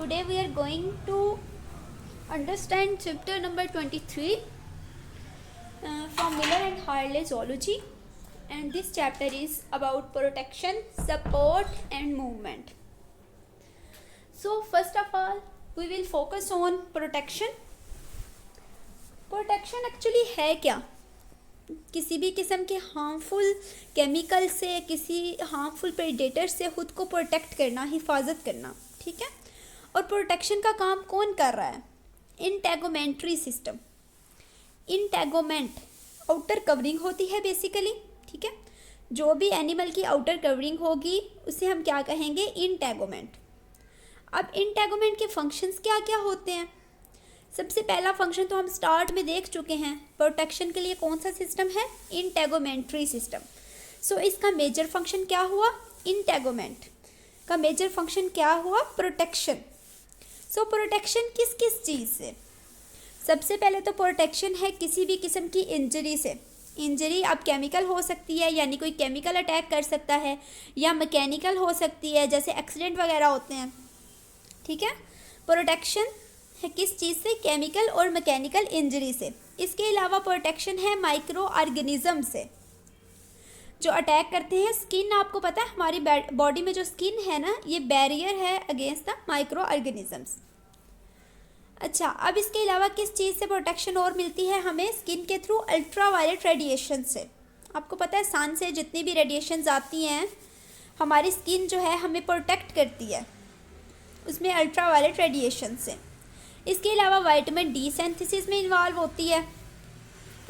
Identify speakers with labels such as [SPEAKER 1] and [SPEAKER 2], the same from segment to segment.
[SPEAKER 1] Today we are going to understand chapter number 23 from Miller and Hartley Zoology, and this chapter is about protection, support and movement. So first of all we will focus on protection. Protection actually है क्या? किसी भी किस्म के harmful chemical से, किसी harmful predator से खुद को प्रोटेक्ट करना, हिफाजत करना, ठीक है। और प्रोटेक्शन का काम कौन कर रहा है? Integumentary system. इंटेगोमेंट आउटर कवरिंग होती है बेसिकली, ठीक है। जो भी एनिमल की आउटर कवरिंग होगी उसे हम क्या कहेंगे? इंटेगोमेंट। अब इंटेगोमेंट के फंक्शंस क्या क्या होते हैं? सबसे पहला फंक्शन तो हम स्टार्ट में देख चुके हैं। प्रोटेक्शन के लिए कौन सा सिस्टम है? Integumentary system. सो इसका मेजर फंक्शन क्या हुआ? इंटेगोमेंट का मेजर फंक्शन क्या हुआ? प्रोटेक्शन। सो प्रोटेक्शन किस किस चीज़ से? सबसे पहले तो प्रोटेक्शन है किसी भी किस्म की इंजरी से। इंजरी अब केमिकल हो सकती है, यानी कोई केमिकल अटैक कर सकता है, या मैकेनिकल हो सकती है, जैसे एक्सीडेंट वगैरह होते हैं, ठीक है। प्रोटेक्शन है किस चीज़ से? केमिकल और मैकेनिकल इंजरी से। इसके अलावा प्रोटेक्शन है माइक्रो ऑर्गेनिज्म से जो अटैक करते हैं। स्किन, आपको पता है हमारी बॉडी में जो स्किन है ना, ये बैरियर है अगेंस्ट द माइक्रो ऑर्गेनिजम्स। अच्छा, अब इसके अलावा किस चीज़ से प्रोटेक्शन और मिलती है हमें? स्किन के थ्रू अल्ट्रावायलेट रेडिएशन से। आपको पता है सन से जितनी भी रेडिएशंस आती हैं हमारी स्किन जो है हमें प्रोटेक्ट करती है उसमें अल्ट्रावायलेट रेडिएशन से। इसके अलावा विटामिन डी सिंथेसिस में इन्वॉल्व होती है,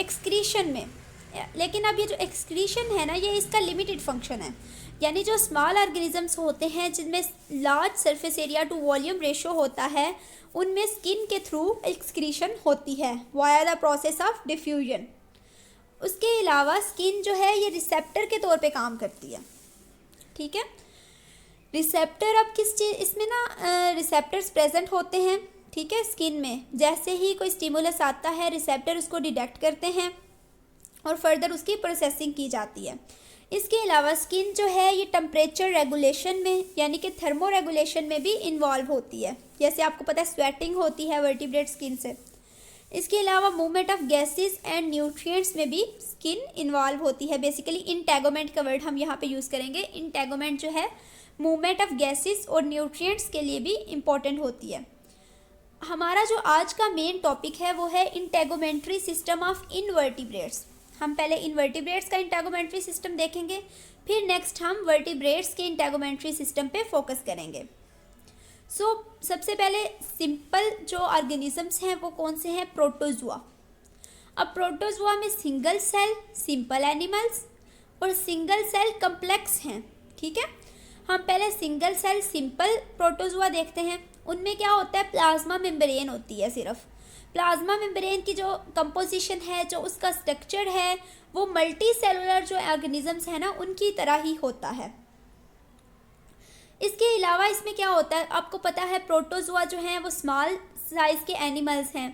[SPEAKER 1] एक्सक्रीशन में। लेकिन अब ये जो एक्सक्रीशन है ना, ये इसका लिमिटेड फंक्शन है। यानी जो स्मॉल ऑर्गेनिजम्स होते हैं जिनमें large surface area to volume ratio होता है, उनमें स्किन के थ्रू एक्सक्रीशन होती है via the process of diffusion. उसके अलावा स्किन जो है ये रिसेप्टर के तौर पे काम करती है, ठीक है। रिसेप्टर, अब किस चीज़ इसमें ना रिसेप्टर्स प्रेजेंट होते हैं, ठीक है, स्किन में। जैसे ही कोई स्टिमुलस आता है रिसेप्टर उसको डिटेक्ट करते हैं और फर्दर उसकी प्रोसेसिंग की जाती है। इसके अलावा स्किन जो है ये टेम्परेचर रेगुलेशन में, यानी कि थर्मो रेगुलेशन में भी इन्वॉल्व होती है। जैसे आपको पता है स्वेटिंग होती है वर्टिब्रेट स्किन से। इसके अलावा movement of gases and nutrients में भी स्किन इन्वॉल्व होती है। बेसिकली इंटेगोमेंट का वर्ड हम यहाँ पे यूज़ करेंगे। इंटेगोमेंट जो है मूवमेंट ऑफ गैसेस और न्यूट्रिएंट्स के लिए भी इम्पॉर्टेंट होती है। हमारा जो आज का मेन टॉपिक है वो है इंटेगोमेंट्री सिस्टम ऑफ इनवर्टिब्रेट्स। हम पहले इनवर्टिब्रेट्स का इंटेगोमेंट्री सिस्टम देखेंगे, फिर नेक्स्ट हम वर्टिब्रेट्स के इंटेगोमेंट्री सिस्टम पे फोकस करेंगे। सबसे पहले सिंपल जो ऑर्गेनिजम्स हैं वो कौन से हैं? प्रोटोजुआ। अब प्रोटोजुआ में सिंगल सेल सिंपल एनिमल्स और सिंगल सेल कम्प्लेक्स हैं, ठीक है। हम पहले सिंगल सेल सिंपल प्रोटोजुआ देखते हैं। उनमें क्या होता है? प्लाज्मा मेम्ब्रेन होती है। सिर्फ प्लाज्मा मेम्ब्रेन की जो कंपोजिशन है, जो उसका स्ट्रक्चर है, वो मल्टी सेलुलर जो ऑर्गेनिजम्स है ना उनकी तरह ही होता है। इसके अलावा इसमें क्या होता है? आपको पता है प्रोटोजुआ जो हैं वो स्मॉल साइज़ के एनिमल्स हैं।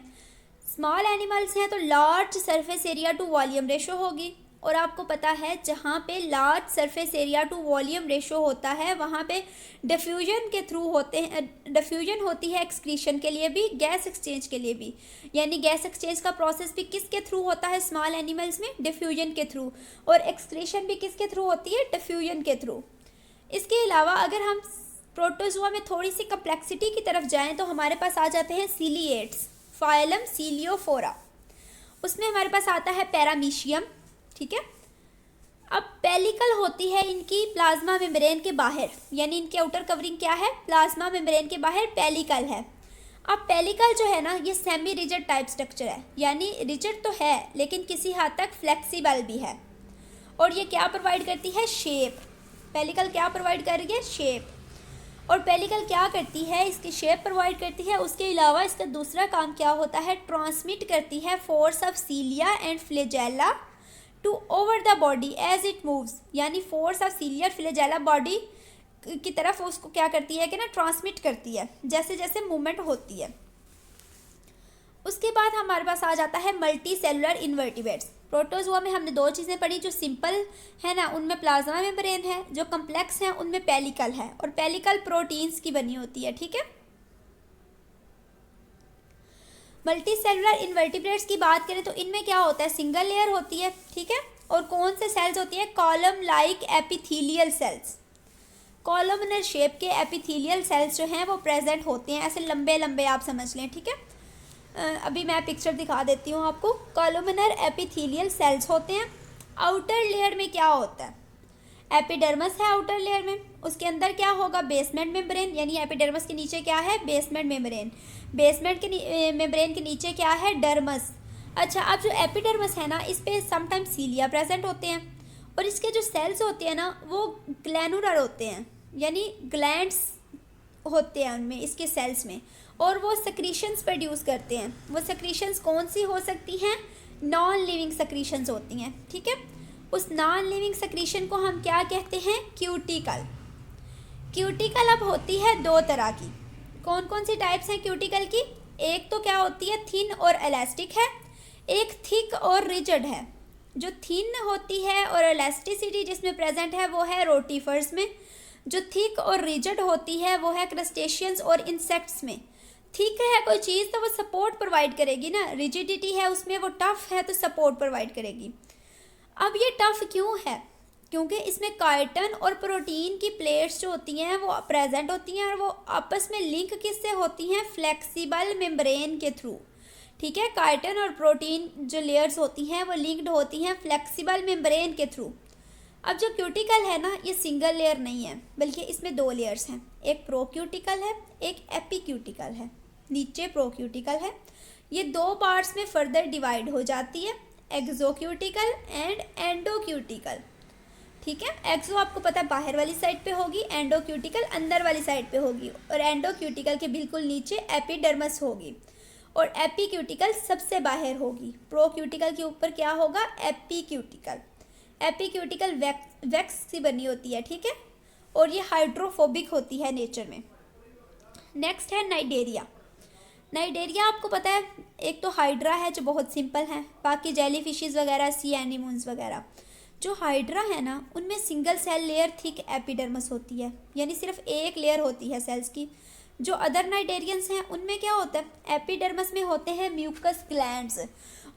[SPEAKER 1] स्मॉल एनिमल्स हैं तो large surface area to volume ratio होगी, और आपको पता है जहाँ पे large surface area to volume ratio होता है वहाँ पे डिफ्यूजन के थ्रू होते हैं, डिफ्यूजन होती है एक्सक्रीशन के लिए भी, गैस एक्सचेंज के लिए भी। यानी गैस एक्सचेंज का प्रोसेस भी किसके थ्रू होता है? स्मॉल एनिमल्स में डिफ्यूजन के थ्रू, और एक्सक्रीशन भी किसके थ्रू होती है? डिफ्यूजन के थ्रू। इसके अलावा अगर हम प्रोटोजुआ में थोड़ी सी कम्प्लेक्सिटी की तरफ जाएँ तो हमारे पास आ जाते हैं सीलिएट्स, फाइलम सीलियोफोरा। उसमें हमारे पास आता है पैरामीशियम, ठीक है। अब पेलिकल होती है इनकी प्लाज्मा मेम्ब्रेन के बाहर, यानी इनकी आउटर कवरिंग क्या है? प्लाज्मा मेम्ब्रेन के बाहर पेलिकल है। अब पेलिकल जो है ना ये सेमी रिजिड टाइप स्ट्रक्चर है, यानी रिजिड तो है लेकिन किसी हद तक फ्लेक्सिबल भी है। और ये क्या प्रोवाइड करती है? शेप। पेलिकल क्या प्रोवाइड कर रही है? शेप। और पेलिकल क्या करती है? इसकी शेप प्रोवाइड करती है। उसके अलावा इसका दूसरा काम क्या होता है? ट्रांसमिट करती है force of cilia and flagella to over the body as it moves. यानी force of cilia flagella body की तरफ उसको क्या करती है कि ना ट्रांसमिट करती है जैसे जैसे मूवमेंट होती है। उसके बाद हमारे पास आ जाता है मल्टी सेलुलर इनवर्टिब्रेट्स। प्रोटोजुआ में हमने दो चीज़ें पढ़ी, जो सिंपल है ना उनमें प्लाज्मा मेम्ब्रेन है, जो कम्प्लेक्स हैं उनमें पेलिकल है, और पेलिकल प्रोटीन्स की बनी होती है, ठीक है। मल्टी सेलुलर इन्वर्टिब्रेट्स की बात करें तो इनमें क्या होता है, सिंगल लेयर होती है, ठीक है। और कौन से सेल्स होती है, column like epithelial cells, columnar shape के एपिथेलियल सेल्स जो हैं वो प्रेजेंट होते हैं, ऐसे लंबे लंबे आप समझ लें, ठीक है। अभी मैं पिक्चर दिखा देती हूँ आपको। कॉलमनर एपिथेलियल सेल्स होते हैं। आउटर लेयर में क्या होता है, एपिडर्मस है आउटर लेयर में, उसके अंदर क्या होगा, बेसमेंट मेम्ब्रेन, यानी एपिडर्मस के नीचे क्या है, बेसमेंट मेम्ब्रेन, बेसमेंट के मेम्ब्रेन के नीचे क्या है, डर्मस। अच्छा, अब जो एपिडर्मस है ना, इस पे समटाइम्स सीलिया प्रेजेंट होते हैं, और इसके जो सेल्स होते हैं ना वो ग्लैनुलर होते हैं, यानी ग्लैंड्स होते हैं उनमें, इसके सेल्स में, और वो सेक्रीशंस प्रोड्यूस करते हैं। वो सेक्रीशंस कौन सी हो सकती हैं, नॉन लिविंग सेक्रीशंस होती हैं, ठीक है। उस नॉन लिविंग सेक्रीशन को हम क्या कहते हैं, क्यूटिकल। क्यूटिकल अब होती है दो तरह की। कौन कौन सी टाइप्स हैं क्यूटिकल की, एक तो क्या होती है थिन और इलास्टिक है, एक थिक और रिजिड है। जो थिन होती है और इलास्टिसिटी जिसमें प्रेजेंट है वो है रोटीफर्स में, जो थिक और रिजिड होती है वो है क्रस्टेशियंस और इंसेक्ट्स में। थिक है कोई चीज़ तो वो सपोर्ट प्रोवाइड करेगी ना, रिजिडिटी है उसमें, वो टफ है तो सपोर्ट प्रोवाइड करेगी। अब ये टफ क्यों है, क्योंकि इसमें काइटिन और प्रोटीन की प्लेट्स जो होती हैं वो प्रेजेंट होती हैं, और वो आपस में लिंक किससे होती हैं, फ्लेक्सिबल मेम्ब्रेन के थ्रू, ठीक है। काइटिन और प्रोटीन जो लेयर्स होती हैं वो लिंक्ड होती हैं फ्लेक्सिबल मेम्ब्रेन के थ्रू। अब जो क्यूटिकल है ना, ये सिंगल लेयर नहीं है, बल्कि इसमें दो लेयर्स हैं, एक प्रोक्यूटिकल है, एक एपिक्यूटिकल है। नीचे प्रोक्यूटिकल है, ये दो पार्ट्स में फर्दर डिवाइड हो जाती है, एक्सोक्यूटिकल एंड एंडोक्यूटिकल, ठीक है। एक्सो आपको पता है बाहर वाली साइड पे होगी, एंडोक्यूटिकल अंदर वाली साइड पे होगी, और एंडोक्यूटिकल के बिल्कुल नीचे एपिडर्मस होगी, और एपिक्यूटिकल सबसे बाहर होगी। प्रोक्यूटिकल के ऊपर क्या होगा, एपिक्यूटिकल। एपिक्यूटिकल वैक्स से बनी होती है, ठीक है, और ये हाइड्रोफोबिक होती है नेचर में। नेक्स्ट है नाइडेरिया। नाइडेरिया आपको पता है, एक तो हाइड्रा है जो बहुत सिंपल है, बाकी जेली फिशेस वगैरह, सी एनिमोन्स वगैरह। जो हाइड्रा है ना उनमें single cell layer thick epidermis होती है, यानी सिर्फ एक लेयर होती है सेल्स की। जो अदर नाइडेरियंस हैं उनमें क्या होता है, एपिडर्मस में होते हैं म्यूकस ग्लैंड्स,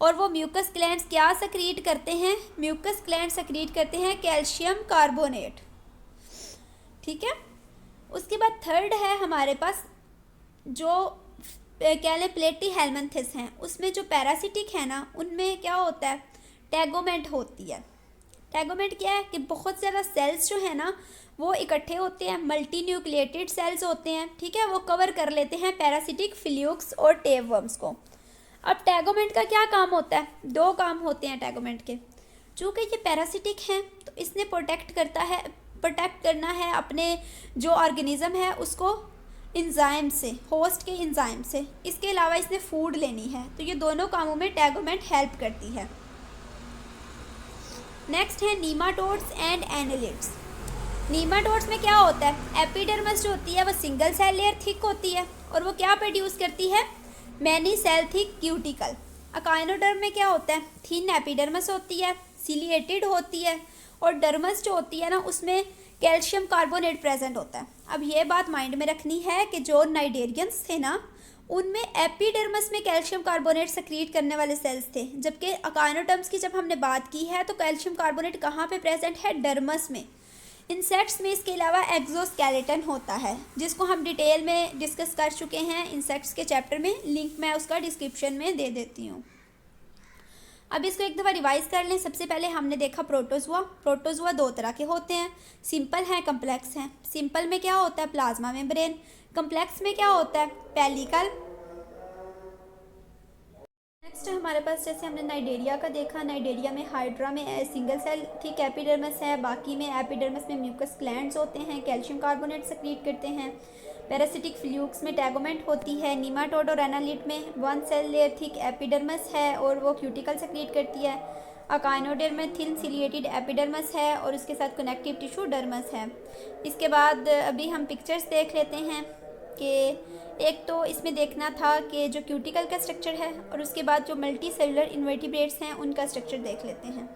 [SPEAKER 1] और वो म्यूकस ग्लैंड्स क्या सेक्रीट करते हैं, म्यूकस ग्लैंड सेक्रीट करते हैं कैल्शियम कार्बोनेट, ठीक है। उसके बाद थर्ड है हमारे पास जो क्या लें, प्लेटी हेलमिंथेस हैं, उसमें जो पैरासिटिक है ना उनमें क्या होता है, टैगोमेंट होती है। टैगोमेंट क्या है कि बहुत ज़्यादा सेल्स जो है ना वो इकट्ठे होते हैं, मल्टी न्यूक्लिएटेड सेल्स होते हैं, ठीक है, वो कवर कर लेते हैं पैरासिटिक फ्लूक्स और टेपवर्म्स को। अब टैगोमेंट का क्या काम होता है, दो काम होते हैं टैगोमेंट के। चूँकि ये पैरासिटिक हैं तो इसने प्रोटेक्ट करना है अपने जो ऑर्गेनिज्म है उसको इंजाइम से, होस्ट के इंजाइम से। इसके अलावा इसने फूड लेनी है, तो ये दोनों कामों में टैगोमेंट हेल्प करती है। नेक्स्ट है नीमाटोड्स एंड एनालिड्स। नीमाटोड्स में क्या होता है, एपिडर्मस जो होती है वो सिंगल सेल लेयर थिक होती है, और वो क्या प्रोड्यूस करती है, many cell thick cuticle. Echinoderm में क्या होता है, थिन एपिडर्मस होती है, सिलिएटेड होती है, और डर्मस जो होती है ना उसमें कैल्शियम कार्बोनेट प्रेजेंट होता है। अब ये बात माइंड में रखनी है कि जो नाइडेरियंस थे ना उनमें एपिडर्मस में कैल्शियम कार्बोनेट सेक्रीट करने वाले सेल्स थे, जबकि अकाइनोडर्म्स की जब हमने बात की है तो कैल्शियम कार्बोनेट कहाँ पे प्रेजेंट है, डर्मस में। इंसेक्ट्स में इसके अलावा एक्सोस्केलेटन होता है, जिसको हम डिटेल में डिस्कस कर चुके हैं इंसेक्ट्स के चैप्टर में, लिंक मैं उसका डिस्क्रिप्शन में दे देती हूँ। अब इसको एक दफ़ा रिवाइज कर लें। सबसे पहले हमने देखा प्रोटोजुआ। प्रोटोजुआ दो तरह के होते हैं, सिंपल हैं, कम्प्लेक्स हैं। सिंपल में क्या होता है, प्लाज्मा मेम्ब्रेन। कम्प्लेक्स में क्या होता है, पेलिकल। नेक्स्ट हमारे पास जैसे हमने नाइडेरिया का देखा, नाइडेरिया में हाइड्रा में सिंगल सेल ठीक एपिडर्मस है, बाकी में एपिडर्मस में म्यूकस ग्लैंड्स होते हैं, कैल्शियम कार्बोनेट सेक्रीट करते हैं। पैरासिटिक फ्लूक्स में टैगोमेंट होती है। नीमाटोड और एनालिड में one cell layer thick epidermis है और वो क्यूटिकल सेक्रीट करती है। अकाइनोडर में थिन सिलिएटेड एपिडर्मस है और उसके साथ कनेक्टिव टिश्यू डर्मस है। इसके बाद अभी हम पिक्चर्स देख लेते हैं कि एक तो इसमें देखना था कि जो क्यूटिकल का स्ट्रक्चर है, और उसके बाद जो मल्टी सेलुलर इन्वर्टिब्रेट्स हैं उनका स्ट्रक्चर देख लेते हैं।